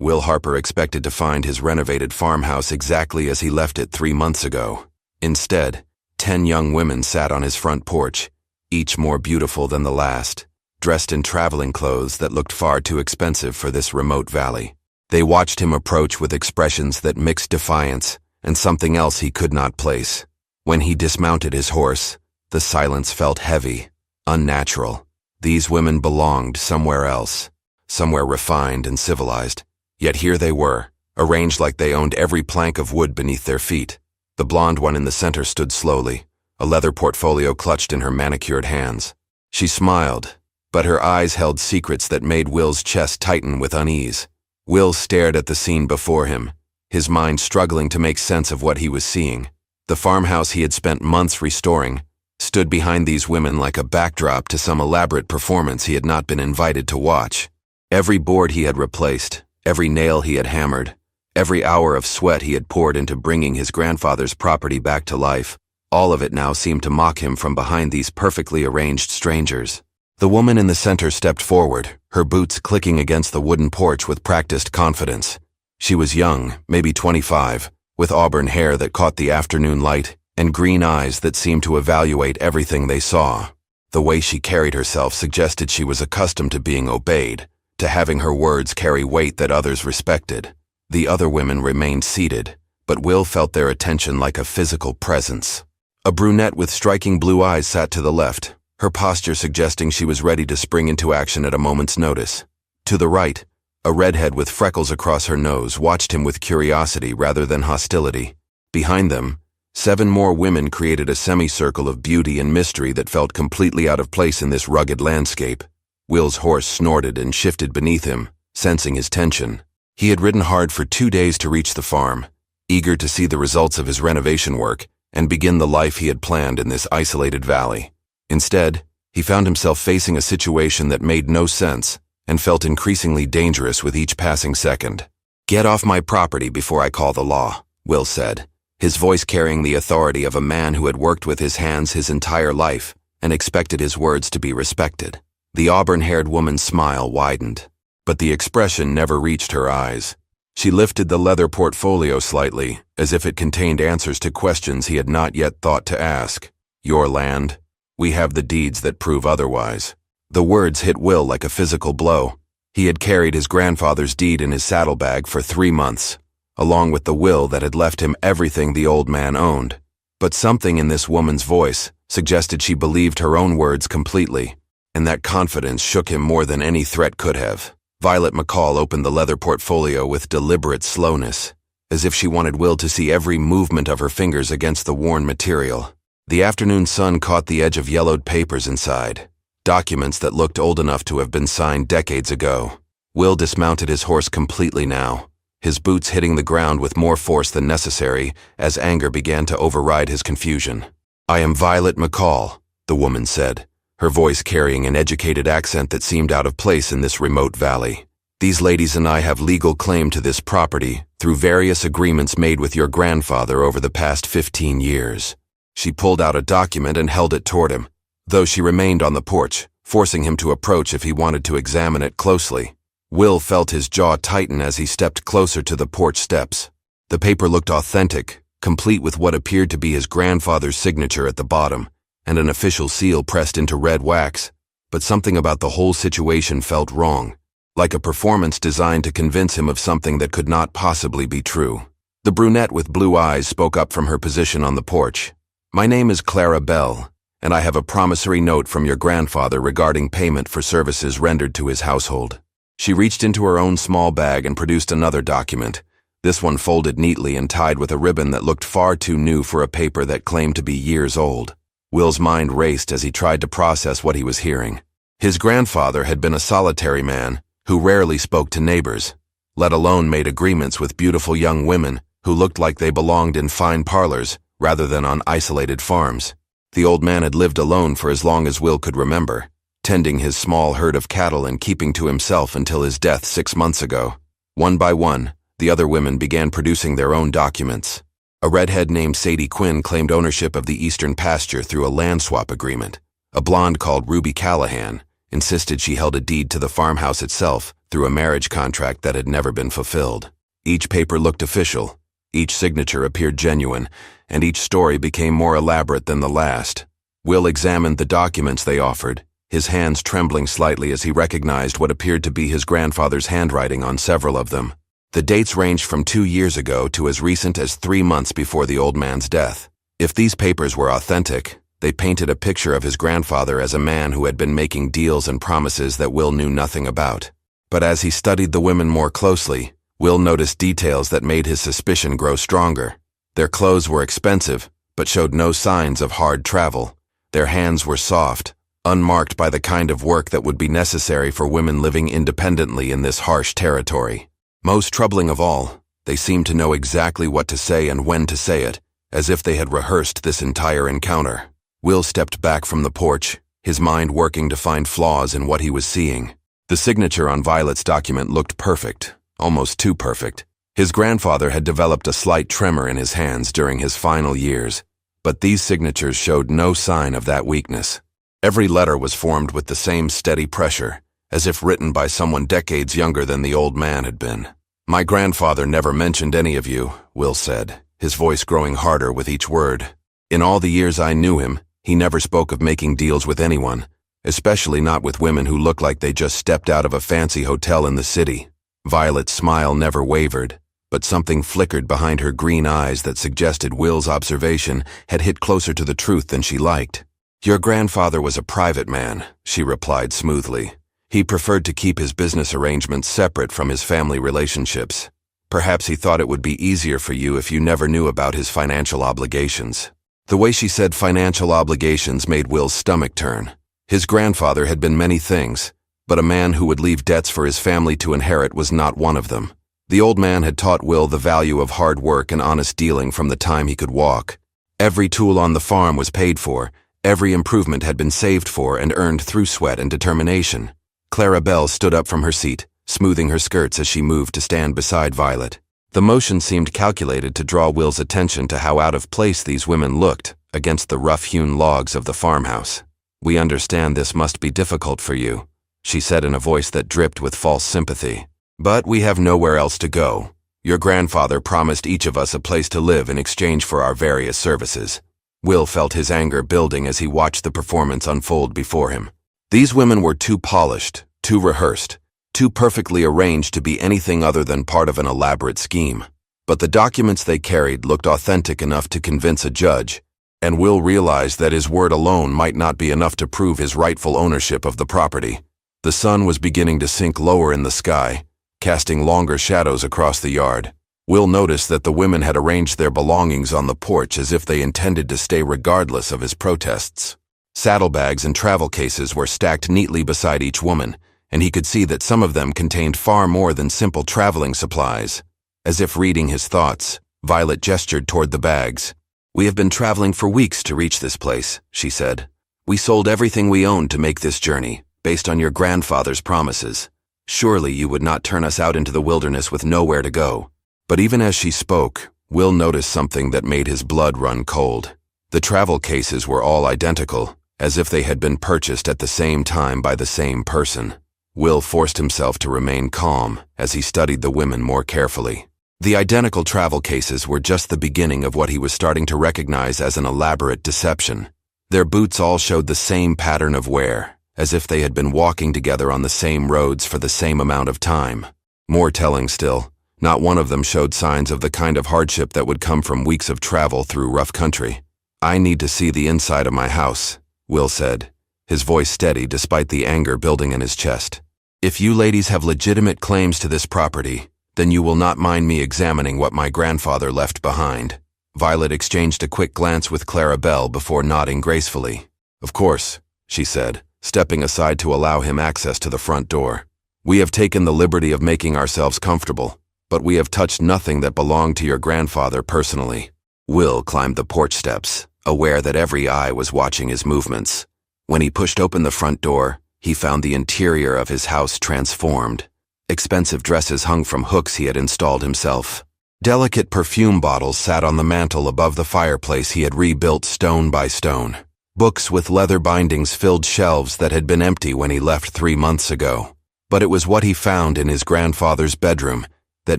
Will Harper expected to find his renovated farmhouse exactly as he left it 3 months ago. Instead, 10 young women sat on his front porch, each more beautiful than the last, dressed in traveling clothes that looked far too expensive for this remote valley. They watched him approach with expressions that mixed defiance and something else he could not place. When he dismounted his horse, the silence felt heavy, unnatural. These women belonged somewhere else, somewhere refined and civilized. Yet here they were, arranged like they owned every plank of wood beneath their feet. The blonde one in the center stood slowly, a leather portfolio clutched in her manicured hands. She smiled, but her eyes held secrets that made Will's chest tighten with unease. Will stared at the scene before him, his mind struggling to make sense of what he was seeing. The farmhouse he had spent months restoring stood behind these women like a backdrop to some elaborate performance he had not been invited to watch. Every board he had replaced, every nail he had hammered, every hour of sweat he had poured into bringing his grandfather's property back to life, all of it now seemed to mock him from behind these perfectly arranged strangers. The woman in the center stepped forward, her boots clicking against the wooden porch with practiced confidence. She was young, maybe 25, with auburn hair that caught the afternoon light and green eyes that seemed to evaluate everything they saw. The way she carried herself suggested she was accustomed to being obeyed, to having her words carry weight that others respected. The other women remained seated, but Will felt their attention like a physical presence. A brunette with striking blue eyes sat to the left, her posture suggesting she was ready to spring into action at a moment's notice. To the right, a redhead with freckles across her nose watched him with curiosity rather than hostility. Behind them, 7 more women created a semicircle of beauty and mystery that felt completely out of place in this rugged landscape. Will's horse snorted and shifted beneath him, sensing his tension. He had ridden hard for 2 days to reach the farm, eager to see the results of his renovation work and begin the life he had planned in this isolated valley. Instead, he found himself facing a situation that made no sense and felt increasingly dangerous with each passing second. "Get off my property before I call the law," Will said, his voice carrying the authority of a man who had worked with his hands his entire life and expected his words to be respected. The auburn-haired woman's smile widened, but the expression never reached her eyes. She lifted the leather portfolio slightly, as if it contained answers to questions he had not yet thought to ask. "Your land. We have the deeds that prove otherwise." The words hit Will like a physical blow. He had carried his grandfather's deed in his saddlebag for 3 months, along with the will that had left him everything the old man owned. But something in this woman's voice suggested she believed her own words completely, and that confidence shook him more than any threat could have. Violet McCall opened the leather portfolio with deliberate slowness, as if she wanted Will to see every movement of her fingers against the worn material. The afternoon sun caught the edge of yellowed papers inside, documents that looked old enough to have been signed decades ago. Will dismounted his horse completely now, his boots hitting the ground with more force than necessary as anger began to override his confusion. "I am Violet McCall," the woman said, her voice carrying an educated accent that seemed out of place in this remote valley. "These ladies and I have legal claim to this property through various agreements made with your grandfather over the past 15 years. She pulled out a document and held it toward him, though she remained on the porch, forcing him to approach if he wanted to examine it closely. Will felt his jaw tighten as he stepped closer to the porch steps. The paper looked authentic, complete with what appeared to be his grandfather's signature at the bottom, and an official seal pressed into red wax, but something about the whole situation felt wrong, like a performance designed to convince him of something that could not possibly be true. The brunette with blue eyes spoke up from her position on the porch. "My name is Clara Bell, and I have a promissory note from your grandfather regarding payment for services rendered to his household." She reached into her own small bag and produced another document, this one folded neatly and tied with a ribbon that looked far too new for a paper that claimed to be years old. Will's mind raced as he tried to process what he was hearing. His grandfather had been a solitary man who rarely spoke to neighbors, let alone made agreements with beautiful young women who looked like they belonged in fine parlors rather than on isolated farms. The old man had lived alone for as long as Will could remember, tending his small herd of cattle and keeping to himself until his death 6 months ago. One by one, the other women began producing their own documents. A redhead named Sadie Quinn claimed ownership of the eastern pasture through a land swap agreement. A blonde called Ruby Callahan insisted she held a deed to the farmhouse itself through a marriage contract that had never been fulfilled. Each paper looked official, each signature appeared genuine, and each story became more elaborate than the last. Will examined the documents they offered, his hands trembling slightly as he recognized what appeared to be his grandfather's handwriting on several of them. The dates ranged from 2 years ago to as recent as 3 months before the old man's death. If these papers were authentic, they painted a picture of his grandfather as a man who had been making deals and promises that Will knew nothing about. But as he studied the women more closely, Will noticed details that made his suspicion grow stronger. Their clothes were expensive, but showed no signs of hard travel. Their hands were soft, unmarked by the kind of work that would be necessary for women living independently in this harsh territory. Most troubling of all, they seemed to know exactly what to say and when to say it, as if they had rehearsed this entire encounter. Will stepped back from the porch, his mind working to find flaws in what he was seeing. The signature on Violet's document looked perfect, almost too perfect. His grandfather had developed a slight tremor in his hands during his final years, but these signatures showed no sign of that weakness. Every letter was formed with the same steady pressure, as if written by someone decades younger than the old man had been. "My grandfather never mentioned any of you," Will said, his voice growing harder with each word. "In all the years I knew him, he never spoke of making deals with anyone, especially not with women who looked like they just stepped out of a fancy hotel in the city." Violet's smile never wavered, but something flickered behind her green eyes that suggested Will's observation had hit closer to the truth than she liked. "Your grandfather was a private man," she replied smoothly. "He preferred to keep his business arrangements separate from his family relationships. Perhaps he thought it would be easier for you if you never knew about his financial obligations." The way she said financial obligations made Will's stomach turn. His grandfather had been many things, but a man who would leave debts for his family to inherit was not one of them. The old man had taught Will the value of hard work and honest dealing from the time he could walk. Every tool on the farm was paid for, every improvement had been saved for and earned through sweat and determination. Clara Bell stood up from her seat, smoothing her skirts as she moved to stand beside Violet. The motion seemed calculated to draw Will's attention to how out of place these women looked against the rough-hewn logs of the farmhouse. "We understand this must be difficult for you," she said in a voice that dripped with false sympathy. "But we have nowhere else to go. Your grandfather promised each of us a place to live in exchange for our various services." Will felt his anger building as he watched the performance unfold before him. These women were too polished, too rehearsed, too perfectly arranged to be anything other than part of an elaborate scheme. But the documents they carried looked authentic enough to convince a judge, and Will realized that his word alone might not be enough to prove his rightful ownership of the property. The sun was beginning to sink lower in the sky, casting longer shadows across the yard. Will noticed that the women had arranged their belongings on the porch as if they intended to stay regardless of his protests. Saddlebags and travel cases were stacked neatly beside each woman, and he could see that some of them contained far more than simple traveling supplies. As if reading his thoughts, Violet gestured toward the bags. "We have been traveling for weeks to reach this place," she said. "We sold everything we owned to make this journey, based on your grandfather's promises. Surely you would not turn us out into the wilderness with nowhere to go." But even as she spoke, Will noticed something that made his blood run cold. The travel cases were all identical, as if they had been purchased at the same time by the same person. Will forced himself to remain calm as he studied the women more carefully. The identical travel cases were just the beginning of what he was starting to recognize as an elaborate deception. Their boots all showed the same pattern of wear, as if they had been walking together on the same roads for the same amount of time. More telling still, not one of them showed signs of the kind of hardship that would come from weeks of travel through rough country. "I need to see the inside of my house," Will said, his voice steady despite the anger building in his chest. "If you ladies have legitimate claims to this property, then you will not mind me examining what my grandfather left behind." Violet exchanged a quick glance with Clara Bell before nodding gracefully. "Of course," she said, stepping aside to allow him access to the front door. "We have taken the liberty of making ourselves comfortable, but we have touched nothing that belonged to your grandfather personally." Will climbed the porch steps, aware that every eye was watching his movements. When he pushed open the front door, he found the interior of his house transformed. Expensive dresses hung from hooks he had installed himself. Delicate perfume bottles sat on the mantel above the fireplace he had rebuilt stone by stone. Books with leather bindings filled shelves that had been empty when he left 3 months ago. But it was what he found in his grandfather's bedroom that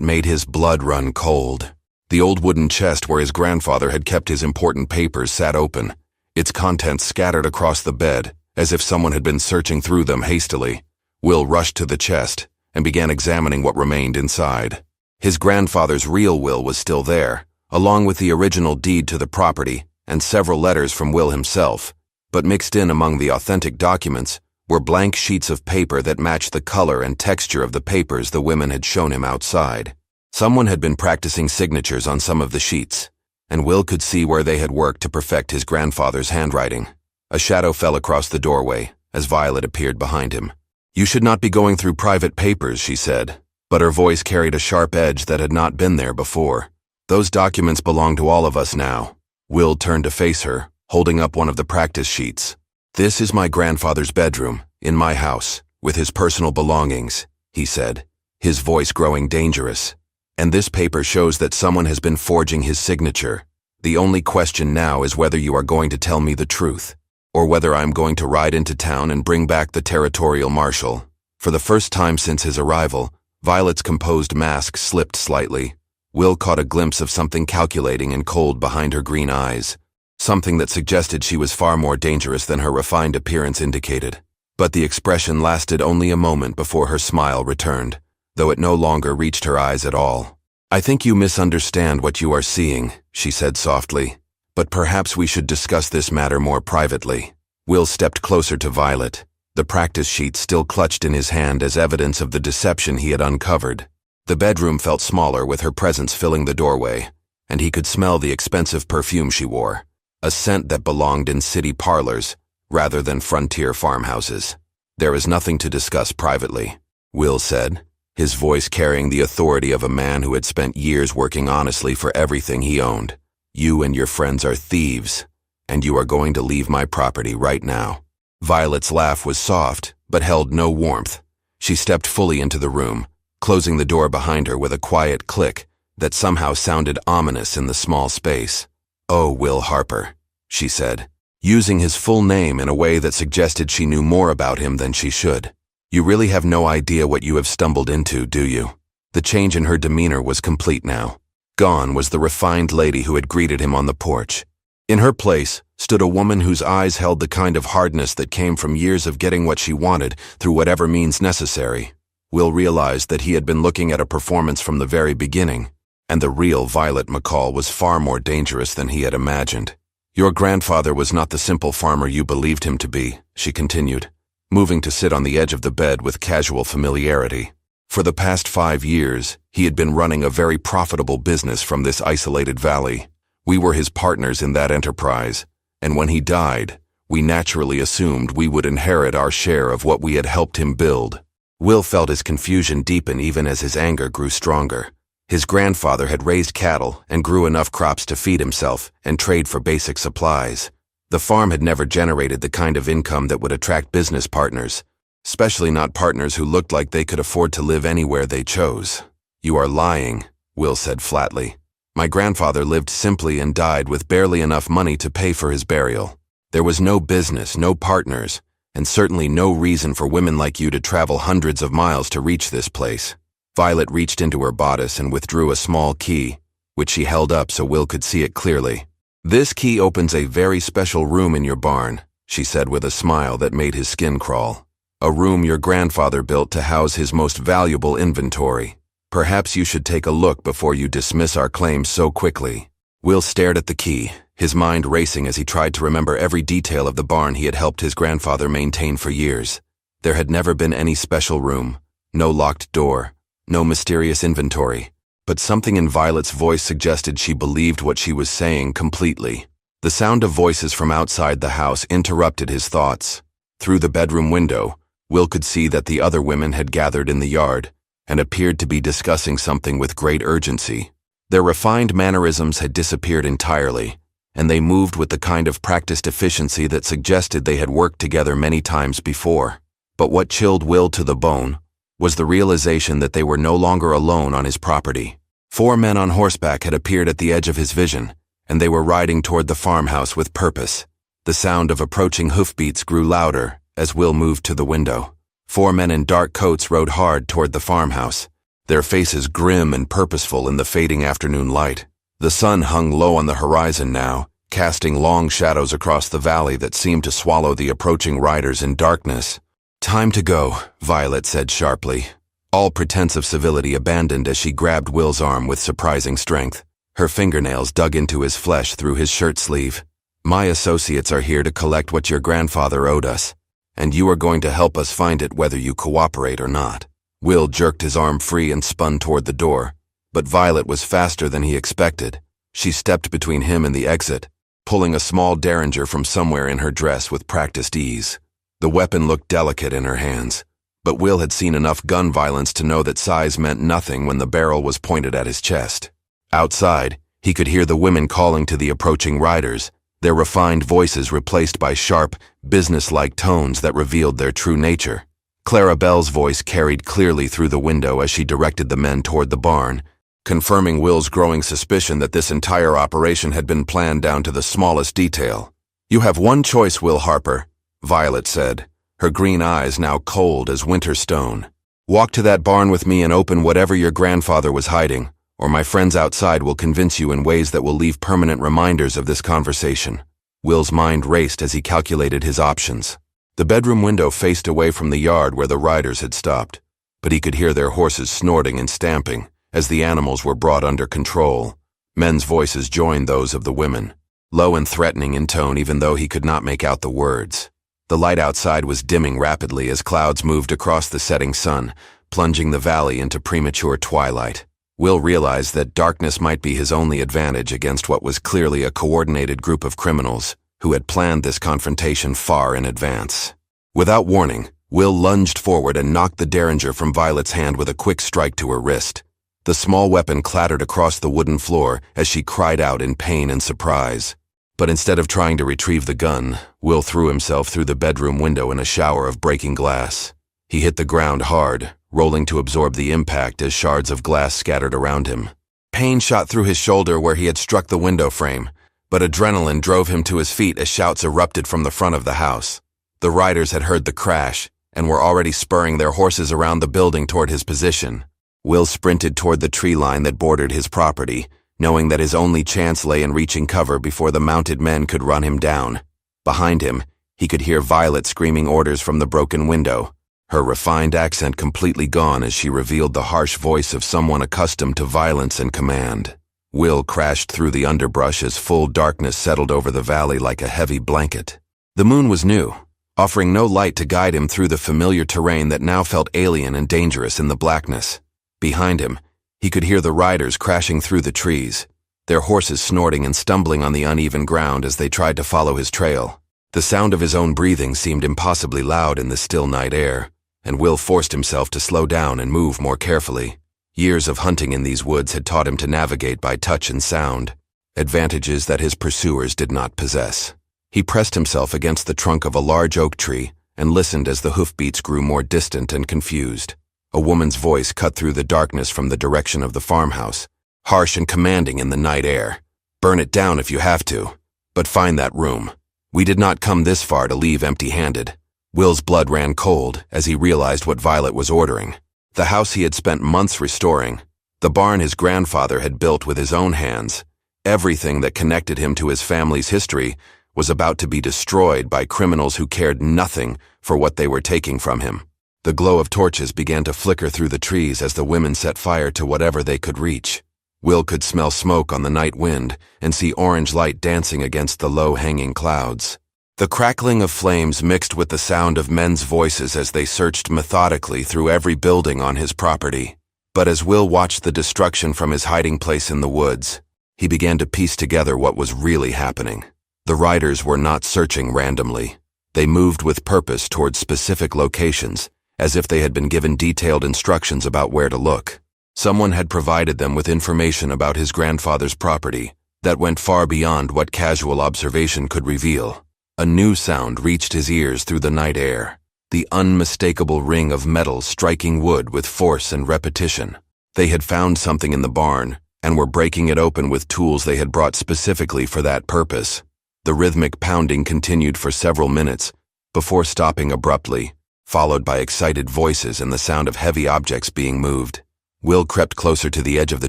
made his blood run cold. The old wooden chest where his grandfather had kept his important papers sat open, its contents scattered across the bed, as if someone had been searching through them hastily. Will rushed to the chest and began examining what remained inside. His grandfather's real will was still there, along with the original deed to the property and several letters from Will himself, but mixed in among the authentic documents were blank sheets of paper that matched the color and texture of the papers the women had shown him outside. Someone had been practicing signatures on some of the sheets, and Will could see where they had worked to perfect his grandfather's handwriting. A shadow fell across the doorway as Violet appeared behind him. "You should not be going through private papers," she said, but her voice carried a sharp edge that had not been there before. "Those documents belong to all of us now." Will turned to face her, holding up one of the practice sheets. "This is my grandfather's bedroom, in my house, with his personal belongings," he said, his voice growing dangerous. "And this paper shows that someone has been forging his signature. The only question now is whether you are going to tell me the truth, or whether I'm going to ride into town and bring back the territorial marshal." For the first time since his arrival, Violet's composed mask slipped slightly. Will caught a glimpse of something calculating and cold behind her green eyes, something that suggested she was far more dangerous than her refined appearance indicated. But the expression lasted only a moment before her smile returned, though it no longer reached her eyes at all. "I think you misunderstand what you are seeing," she said softly. "But perhaps we should discuss this matter more privately." Will stepped closer to Violet, the practice sheet still clutched in his hand as evidence of the deception he had uncovered. The bedroom felt smaller with her presence filling the doorway, and he could smell the expensive perfume she wore, a scent that belonged in city parlors rather than frontier farmhouses. "There is nothing to discuss privately," Will said, his voice carrying the authority of a man who had spent years working honestly for everything he owned. "You and your friends are thieves, and you are going to leave my property right now." Violet's laugh was soft, but held no warmth. She stepped fully into the room, closing the door behind her with a quiet click that somehow sounded ominous in the small space. "Oh, Will Harper," she said, using his full name in a way that suggested she knew more about him than she should. "You really have no idea what you have stumbled into, do you?" The change in her demeanor was complete now. Gone was the refined lady who had greeted him on the porch. In her place stood a woman whose eyes held the kind of hardness that came from years of getting what she wanted through whatever means necessary. Will realized that he had been looking at a performance from the very beginning, and the real Violet McCall was far more dangerous than he had imagined. "Your grandfather was not the simple farmer you believed him to be," she continued, moving to sit on the edge of the bed with casual familiarity. "For the past 5 years, he had been running a very profitable business from this isolated valley. We were his partners in that enterprise, and when he died, we naturally assumed we would inherit our share of what we had helped him build." Will felt his confusion deepen even as his anger grew stronger. His grandfather had raised cattle and grew enough crops to feed himself and trade for basic supplies. The farm had never generated the kind of income that would attract business partners, especially not partners who looked like they could afford to live anywhere they chose. "You are lying," Will said flatly. "My grandfather lived simply and died with barely enough money to pay for his burial. There was no business, no partners, and certainly no reason for women like you to travel hundreds of miles to reach this place." Violet reached into her bodice and withdrew a small key, which she held up so Will could see it clearly. "This key opens a very special room in your barn," she said with a smile that made his skin crawl. "A room your grandfather built to house his most valuable inventory. Perhaps you should take a look before you dismiss our claims so quickly." Will stared at the key, his mind racing as he tried to remember every detail of the barn he had helped his grandfather maintain for years. There had never been any special room, no locked door, no mysterious inventory, but something in Violet's voice suggested she believed what she was saying completely. The sound of voices from outside the house interrupted his thoughts. Through the bedroom window, Will could see that the other women had gathered in the yard and appeared to be discussing something with great urgency. Their refined mannerisms had disappeared entirely, and they moved with the kind of practiced efficiency that suggested they had worked together many times before. But what chilled Will to the bone was the realization that they were no longer alone on his property. 4 men on horseback had appeared at the edge of his vision, and they were riding toward the farmhouse with purpose. The sound of approaching hoofbeats grew louder as Will moved to the window. 4 men in dark coats rode hard toward the farmhouse, their faces grim and purposeful in the fading afternoon light. The sun hung low on the horizon now, casting long shadows across the valley that seemed to swallow the approaching riders in darkness. "Time to go," Violet said sharply. All pretense of civility abandoned as she grabbed Will's arm with surprising strength. Her fingernails dug into his flesh through his shirt sleeve. "My associates are here to collect what your grandfather owed us, and you are going to help us find it whether you cooperate or not." Will jerked his arm free and spun toward the door, but Violet was faster than he expected. She stepped between him and the exit, pulling a small derringer from somewhere in her dress with practiced ease. The weapon looked delicate in her hands, but Will had seen enough gun violence to know that size meant nothing when the barrel was pointed at his chest. Outside, he could hear the women calling to the approaching riders, their refined voices replaced by sharp, businesslike tones that revealed their true nature. Clara Bell's voice carried clearly through the window as she directed the men toward the barn, confirming Will's growing suspicion that this entire operation had been planned down to the smallest detail. "You have one choice, Will Harper," Violet said, her green eyes now cold as winter stone. "Walk to that barn with me and open whatever your grandfather was hiding, or my friends outside will convince you in ways that will leave permanent reminders of this conversation." Will's mind raced as he calculated his options. The bedroom window faced away from the yard where the riders had stopped, but he could hear their horses snorting and stamping as the animals were brought under control. Men's voices joined those of the women, low and threatening in tone even though he could not make out the words. The light outside was dimming rapidly as clouds moved across the setting sun, plunging the valley into premature twilight. Will realized that darkness might be his only advantage against what was clearly a coordinated group of criminals who had planned this confrontation far in advance. Without warning, Will lunged forward and knocked the derringer from Violet's hand with a quick strike to her wrist. The small weapon clattered across the wooden floor as she cried out in pain and surprise. But instead of trying to retrieve the gun, Will threw himself through the bedroom window in a shower of breaking glass. He hit the ground hard, rolling to absorb the impact as shards of glass scattered around him. Pain shot through his shoulder where he had struck the window frame, but adrenaline drove him to his feet as shouts erupted from the front of the house. The riders had heard the crash and were already spurring their horses around the building toward his position. Will sprinted toward the tree line that bordered his property, knowing that his only chance lay in reaching cover before the mounted men could run him down. Behind him, he could hear Violet screaming orders from the broken window, her refined accent completely gone as she revealed the harsh voice of someone accustomed to violence and command. Will crashed through the underbrush as full darkness settled over the valley like a heavy blanket. The moon was new, offering no light to guide him through the familiar terrain that now felt alien and dangerous in the blackness. Behind him, he could hear the riders crashing through the trees, their horses snorting and stumbling on the uneven ground as they tried to follow his trail. The sound of his own breathing seemed impossibly loud in the still night air, and Will forced himself to slow down and move more carefully. Years of hunting in these woods had taught him to navigate by touch and sound, advantages that his pursuers did not possess. He pressed himself against the trunk of a large oak tree and listened as the hoofbeats grew more distant and confused. A woman's voice cut through the darkness from the direction of the farmhouse, harsh and commanding in the night air. "Burn it down if you have to, but find that room. We did not come this far to leave empty-handed." Will's blood ran cold as he realized what Violet was ordering. The house he had spent months restoring, the barn his grandfather had built with his own hands, everything that connected him to his family's history was about to be destroyed by criminals who cared nothing for what they were taking from him. The glow of torches began to flicker through the trees as the women set fire to whatever they could reach. Will could smell smoke on the night wind and see orange light dancing against the low-hanging clouds. The crackling of flames mixed with the sound of men's voices as they searched methodically through every building on his property. But as Will watched the destruction from his hiding place in the woods, he began to piece together what was really happening. The riders were not searching randomly. They moved with purpose towards specific locations, as if they had been given detailed instructions about where to look. Someone had provided them with information about his grandfather's property that went far beyond what casual observation could reveal. A new sound reached his ears through the night air, the unmistakable ring of metal striking wood with force and repetition. They had found something in the barn and were breaking it open with tools they had brought specifically for that purpose. The rhythmic pounding continued for several minutes, before stopping abruptly, followed by excited voices and the sound of heavy objects being moved. Will crept closer to the edge of the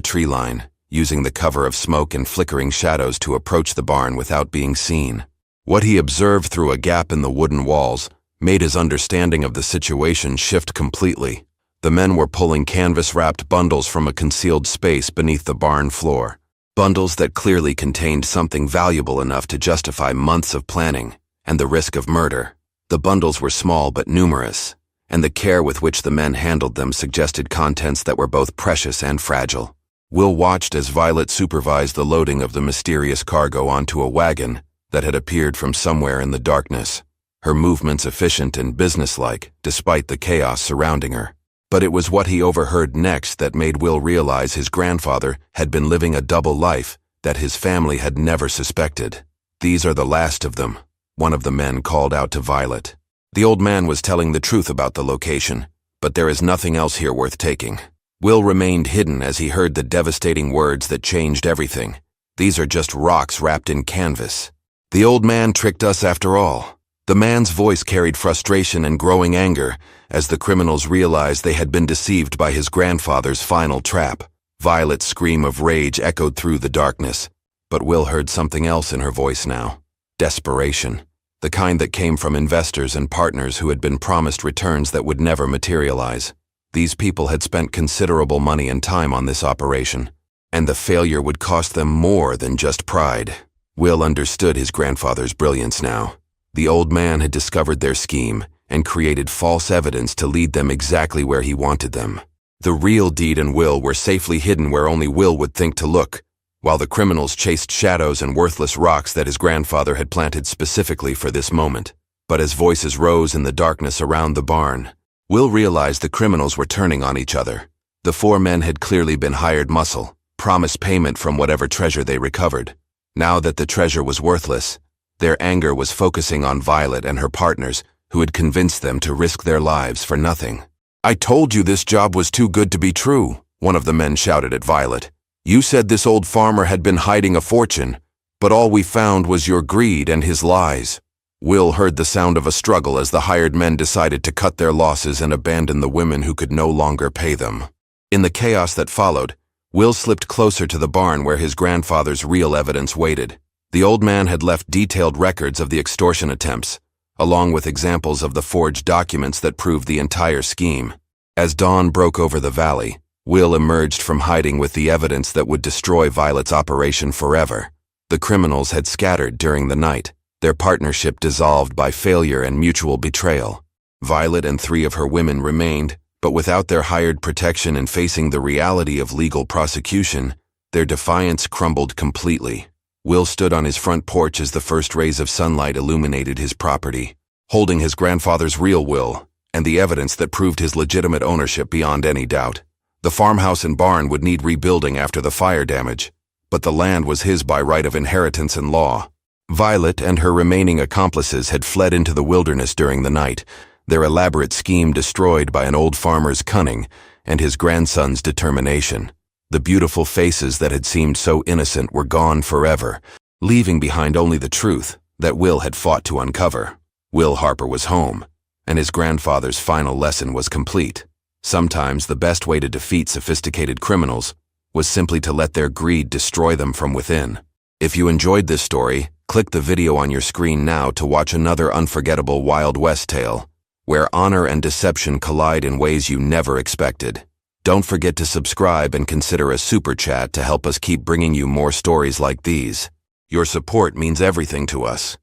tree line, using the cover of smoke and flickering shadows to approach the barn without being seen. What he observed through a gap in the wooden walls made his understanding of the situation shift completely. The men were pulling canvas-wrapped bundles from a concealed space beneath the barn floor. Bundles that clearly contained something valuable enough to justify months of planning and the risk of murder. The bundles were small but numerous, and the care with which the men handled them suggested contents that were both precious and fragile. Will watched as Violet supervised the loading of the mysterious cargo onto a wagon that had appeared from somewhere in the darkness, her movements efficient and businesslike despite the chaos surrounding her. But it was what he overheard next that made Will realize his grandfather had been living a double life that his family had never suspected. "These are the last of them," one of the men called out to Violet. The old man was telling the truth about the location, but there is nothing else here worth taking. Will remained hidden as he heard the devastating words that changed everything. "These are just rocks wrapped in canvas. The old man tricked us after all." The man's voice carried frustration and growing anger as the criminals realized they had been deceived by his grandfather's final trap. Violet's scream of rage echoed through the darkness, but Will heard something else in her voice now. Desperation. The kind that came from investors and partners who had been promised returns that would never materialize. These people had spent considerable money and time on this operation, and the failure would cost them more than just pride. Will understood his grandfather's brilliance now. The old man had discovered their scheme and created false evidence to lead them exactly where he wanted them. The real Deed and Will were safely hidden where only Will would think to look, while the criminals chased shadows and worthless rocks that his grandfather had planted specifically for this moment. But as voices rose in the darkness around the barn, Will realized the criminals were turning on each other. The four men had clearly been hired muscle, promised payment from whatever treasure they recovered. Now that the treasure was worthless, their anger was focusing on Violet and her partners, who had convinced them to risk their lives for nothing. "I told you this job was too good to be true," one of the men shouted at Violet. "You said this old farmer had been hiding a fortune, but all we found was your greed and his lies." Will heard the sound of a struggle as the hired men decided to cut their losses and abandon the women who could no longer pay them. In the chaos that followed, Will slipped closer to the barn where his grandfather's real evidence waited. The old man had left detailed records of the extortion attempts, along with examples of the forged documents that proved the entire scheme. As dawn broke over the valley, Will emerged from hiding with the evidence that would destroy Violet's operation forever. The criminals had scattered during the night, their partnership dissolved by failure and mutual betrayal. Violet and 3 of her women remained, but without their hired protection and facing the reality of legal prosecution, their defiance crumbled completely. Will stood on his front porch as the first rays of sunlight illuminated his property, holding his grandfather's real will and the evidence that proved his legitimate ownership beyond any doubt. The farmhouse and barn would need rebuilding after the fire damage, but the land was his by right of inheritance and law. Violet and her remaining accomplices had fled into the wilderness during the night, their elaborate scheme destroyed by an old farmer's cunning and his grandson's determination. The beautiful faces that had seemed so innocent were gone forever, leaving behind only the truth that Will had fought to uncover. Will Harper was home, and his grandfather's final lesson was complete. Sometimes the best way to defeat sophisticated criminals was simply to let their greed destroy them from within. If you enjoyed this story, click the video on your screen now to watch another unforgettable Wild West tale, where honor and deception collide in ways you never expected. Don't forget to subscribe and consider a super chat to help us keep bringing you more stories like these. Your support means everything to us.